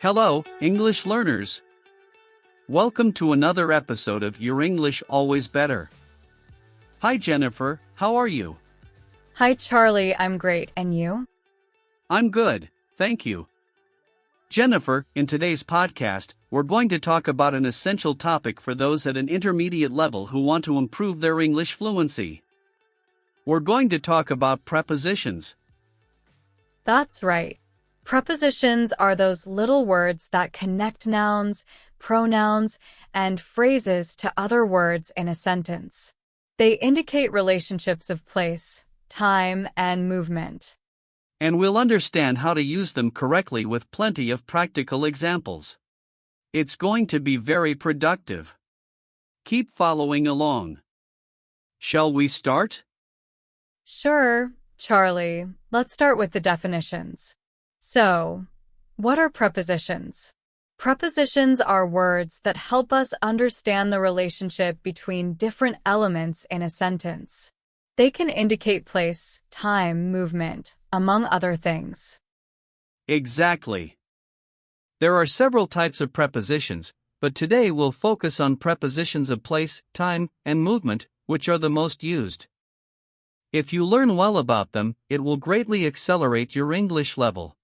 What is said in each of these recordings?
Hello, English learners. Welcome to another episode of Your English Always Better. Hi Jennifer, how are you? Hi Charlie, I'm great, and you? I'm good, thank you. Jennifer, in today's podcast, we're going to talk about an essential topic for those at an intermediate level who want to improve their English fluency. We're going to talk about prepositions. That's right. Prepositions are those little words that connect nouns, pronouns, and phrases to other words in a sentence. They indicate relationships of place, time, and movement. And we'll understand how to use them correctly with plenty of practical examples. It's going to be very productive. Keep following along. Shall we start? Sure, Charlie. Let's start with the definitions. So, what are prepositions? Prepositions are words that help us understand the relationship between different elements in a sentence. They can indicate place, time, movement, among other things. Exactly. There are several types of prepositions, but today we'll focus on prepositions of place, time, and movement, which are the most used. If you learn well about them, it will greatly accelerate your English level.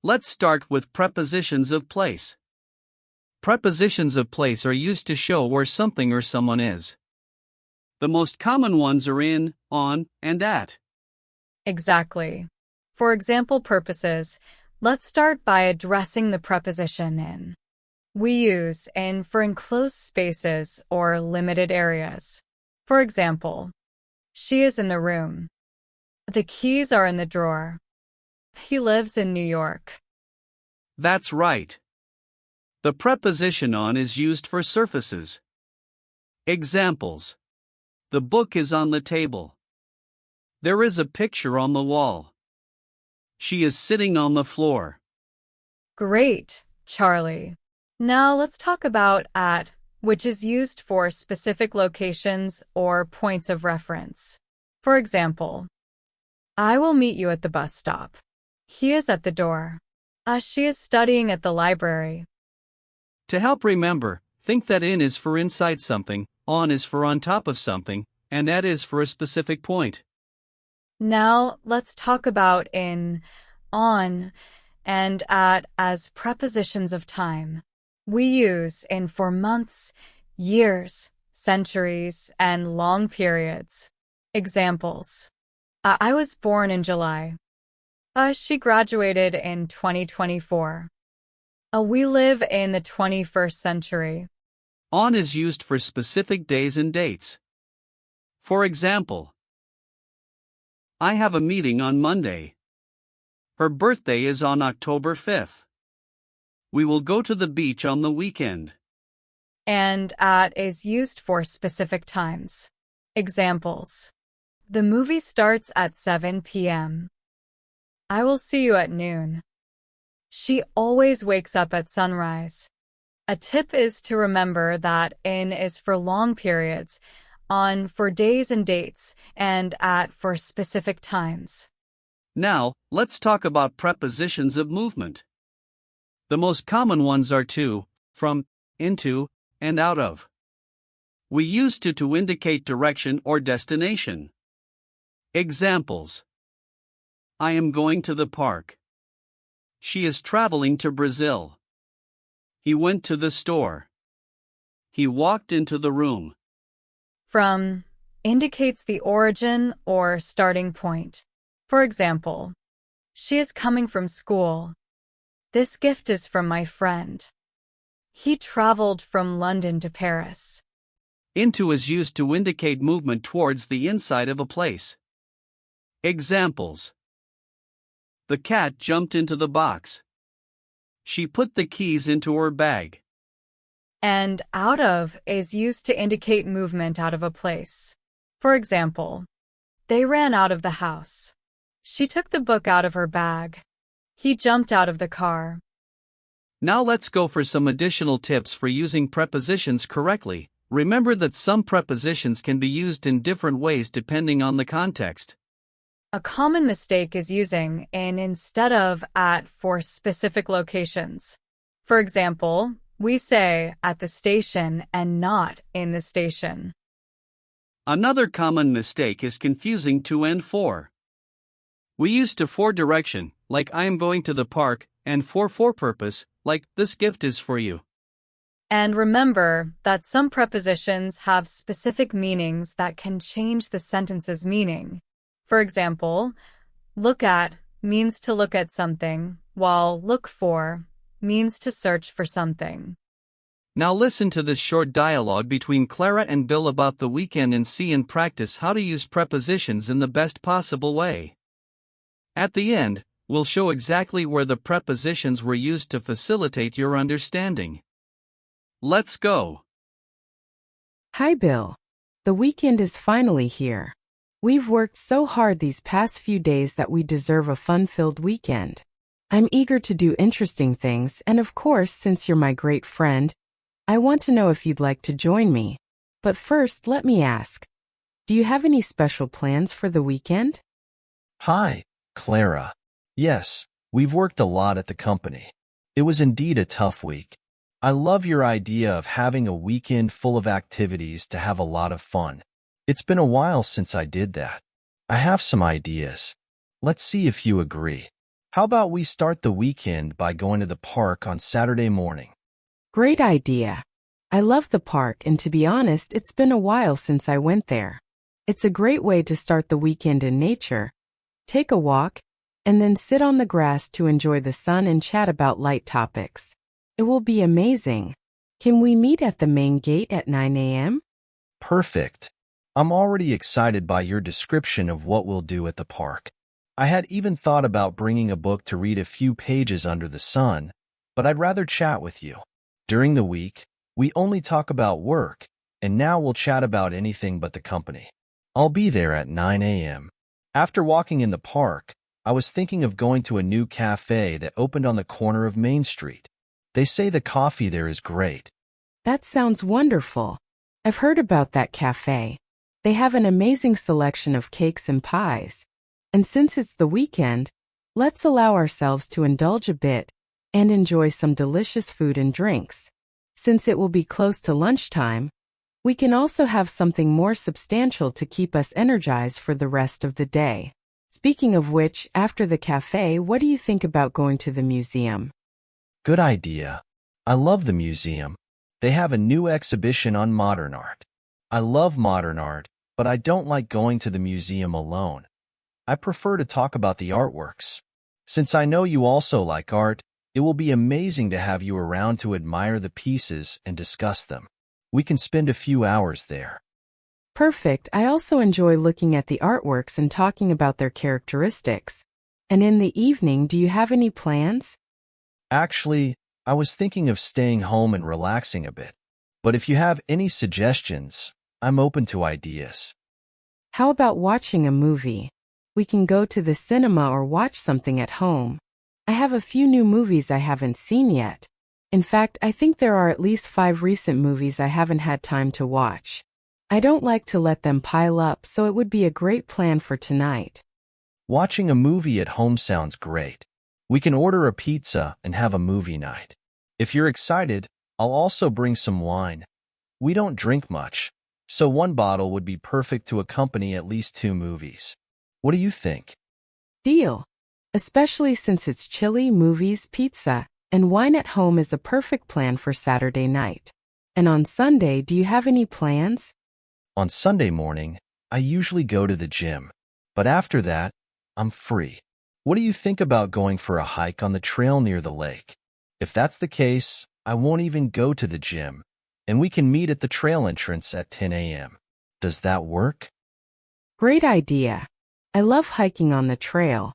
Let's start with prepositions of place. Prepositions of place are used to show where something or someone is. The most common ones are in, on, and at. Exactly. For example purposes, let's start by addressing the preposition in. We use in for enclosed spaces or limited areas. For example, she is in the room. The keys are in the drawer. He lives in New York. That's right. The preposition on is used for surfaces. Examples. The book is on the table. There is a picture on the wall. She is sitting on the floor. Great, Charlie. Now let's talk about at, which is used for specific locations or points of reference. For example, I will meet you at the bus stop. He is at the door. She is studying at the library. To help remember, think that in is for inside something, on is for on top of something, and at is for a specific point. Now let's talk about in, on, and at as prepositions of time. We use in for months, years, centuries, and long periods. Examples. I was born in July. She graduated in 2024. We live in the 21st century. On is used for specific days and dates. For example, I have a meeting on Monday. Her birthday is on October 5th. We will go to the beach on the weekend. And at is used for specific times. Examples. The movie starts at 7 p.m. I will see you at noon. She always wakes up at sunrise. A tip is to remember that in is for long periods, on for days and dates, and at for specific times. Now, let's talk about prepositions of movement. The most common ones are to, from, into, and out of. We use to indicate direction or destination. Examples. I am going to the park. She is traveling to Brazil. He went to the store. He walked into the room. From indicates the origin or starting point. For example, she is coming from school. This gift is from my friend. He traveled from London to Paris. Into is used to indicate movement towards the inside of a place. Examples. The cat jumped into the box. She put the keys into her bag. And out of is used to indicate movement out of a place. For example, they ran out of the house. She took the book out of her bag. He jumped out of the car. Now let's go for some additional tips for using prepositions correctly. Remember that some prepositions can be used in different ways depending on the context. A common mistake is using in instead of at for specific locations. For example, we say at the station and not in the station. Another common mistake is confusing to and for. We use to for direction, like I am going to the park, and for purpose, like this gift is for you. And remember that some prepositions have specific meanings that can change the sentence's meaning. For example, look at means to look at something, while look for means to search for something. Now listen to this short dialogue between Clara and Bill about the weekend and see and practice how to use prepositions in the best possible way. At the end, we'll show exactly where the prepositions were used to facilitate your understanding. Let's go. Hi, Bill. The weekend is finally here. We've worked so hard these past few days that we deserve a fun-filled weekend. I'm eager to do interesting things, and of course, since you're my great friend, I want to know if you'd like to join me. But first, let me ask, do you have any special plans for the weekend? Hi, Clara. Yes, we've worked a lot at the company. It was indeed a tough week. I love your idea of having a weekend full of activities to have a lot of fun. It's been a while since I did that. I have some ideas. Let's see if you agree. How about we start the weekend by going to the park on Saturday morning? Great idea. I love the park, and to be honest, it's been a while since I went there. It's a great way to start the weekend in nature. Take a walk, and then sit on the grass to enjoy the sun and chat about light topics. It will be amazing. Can we meet at the main gate at 9 a.m.? Perfect. I'm already excited by your description of what we'll do at the park. I had even thought about bringing a book to read a few pages under the sun, but I'd rather chat with you. During the week, we only talk about work, and now we'll chat about anything but the company. I'll be there at 9 a.m. After walking in the park, I was thinking of going to a new cafe that opened on the corner of Main Street. They say the coffee there is great. That sounds wonderful. I've heard about that cafe. They have an amazing selection of cakes and pies. And since it's the weekend, let's allow ourselves to indulge a bit and enjoy some delicious food and drinks. Since it will be close to lunchtime, we can also have something more substantial to keep us energized for the rest of the day. Speaking of which, after the cafe, what do you think about going to the museum? Good idea. I love the museum. They have a new exhibition on modern art. I love modern art, but I don't like going to the museum alone. I prefer to talk about the artworks. Since I know you also like art, it will be amazing to have you around to admire the pieces and discuss them. We can spend a few hours there. Perfect. I also enjoy looking at the artworks and talking about their characteristics. And in the evening, do you have any plans? Actually, I was thinking of staying home and relaxing a bit. But if you have any suggestions, I'm open to ideas. How about watching a movie? We can go to the cinema or watch something at home. I have a few new movies I haven't seen yet. In fact, I think there are at least 5 recent movies I haven't had time to watch. I don't like to let them pile up, so it would be a great plan for tonight. Watching a movie at home sounds great. We can order a pizza and have a movie night. If you're excited, I'll also bring some wine. We don't drink much, so 1 bottle would be perfect to accompany at least 2 movies. What do you think? Deal. Especially since it's chilly, movies, pizza, and wine at home is a perfect plan for Saturday night. And on Sunday, do you have any plans? On Sunday morning, I usually go to the gym, but after that, I'm free. What do you think about going for a hike on the trail near the lake? If that's the case, I won't even go to the gym, and we can meet at the trail entrance at 10 a.m. Does that work? Great idea. I love hiking on the trail.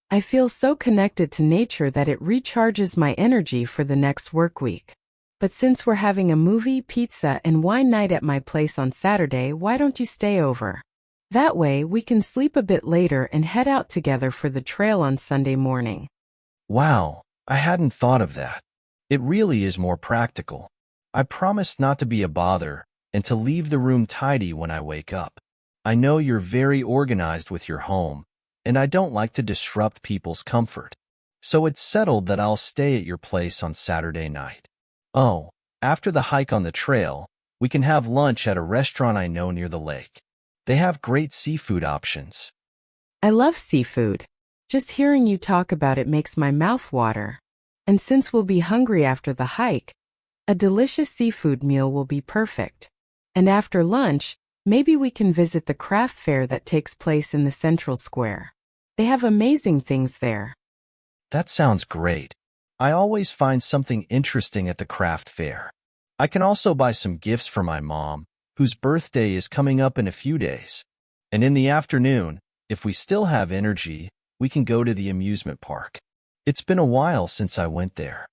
I feel so connected to nature that it recharges my energy for the next work week. But since we're having a movie, pizza, and wine night at my place on Saturday, why don't you stay over? That way, we can sleep a bit later and head out together for the trail on Sunday morning. Wow, I hadn't thought of that. It really is more practical. I promise not to be a bother and to leave the room tidy when I wake up. I know you're very organized with your home, and I don't like to disrupt people's comfort. So it's settled that I'll stay at your place on Saturday night. Oh, after the hike on the trail, we can have lunch at a restaurant I know near the lake. They have great seafood options. I love seafood. Just hearing you talk about it makes my mouth water. And since we'll be hungry after the hike, a delicious seafood meal will be perfect. And after lunch, maybe we can visit the craft fair that takes place in the central square. They have amazing things there. That sounds great. I always find something interesting at the craft fair. I can also buy some gifts for my mom, whose birthday is coming up in a few days. And in the afternoon, if we still have energy, we can go to the amusement park. It's been a while since I went there.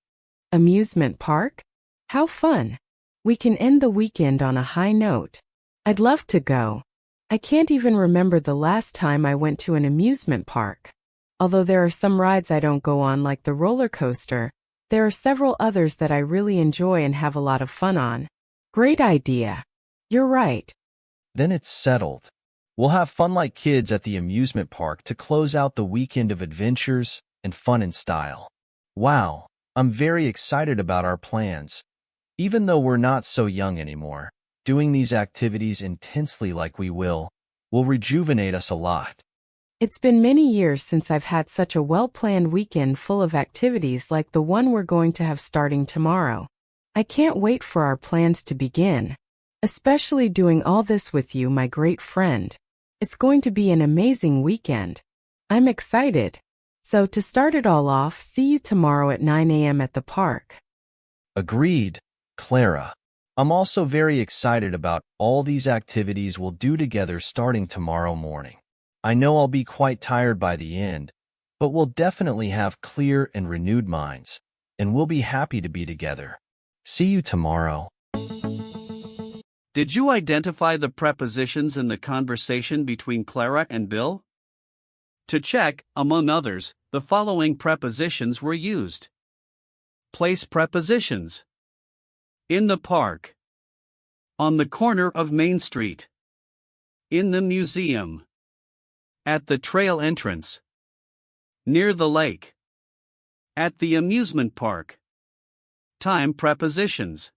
Amusement park? How fun! We can end the weekend on a high note. I'd love to go. I can't even remember the last time I went to an amusement park. Although there are some rides I don't go on like the roller coaster, there are several others that I really enjoy and have a lot of fun on. Great idea. You're right. Then it's settled. We'll have fun like kids at the amusement park to close out the weekend of adventures and fun in style. Wow, I'm very excited about our plans. Even though we're not so young anymore, doing these activities intensely like we will rejuvenate us a lot. It's been many years since I've had such a well-planned weekend full of activities like the one we're going to have starting tomorrow. I can't wait for our plans to begin. Especially doing all this with you, my great friend. It's going to be an amazing weekend. I'm excited. So to start it all off, see you tomorrow at 9 a.m. at the park. Agreed, Clara. I'm also very excited about all these activities we'll do together starting tomorrow morning. I know I'll be quite tired by the end, but we'll definitely have clear and renewed minds, and we'll be happy to be together. See you tomorrow. Did you identify the prepositions in the conversation between Clara and Bill? To check, among others, the following prepositions were used. Place prepositions. In the park. On the corner of Main Street. In the museum. At the trail entrance. Near the lake. At the amusement park. Time prepositions.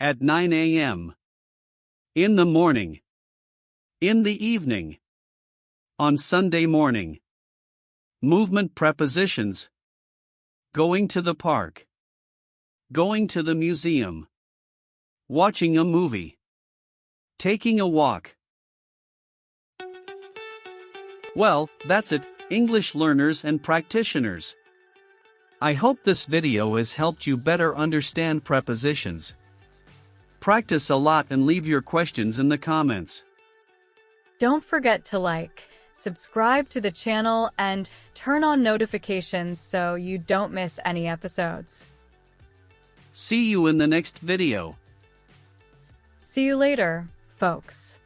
At 9 a.m. In the morning. In the evening. On Sunday morning. Movement prepositions. Going to the park. Going to the museum. Watching a movie. Taking a walk. Well, that's it, English learners and practitioners. I hope this video has helped you better understand prepositions. Practice a lot and leave your questions in the comments. Don't forget to like, subscribe to the channel, and turn on notifications so you don't miss any episodes. See you in the next video. See you later, folks.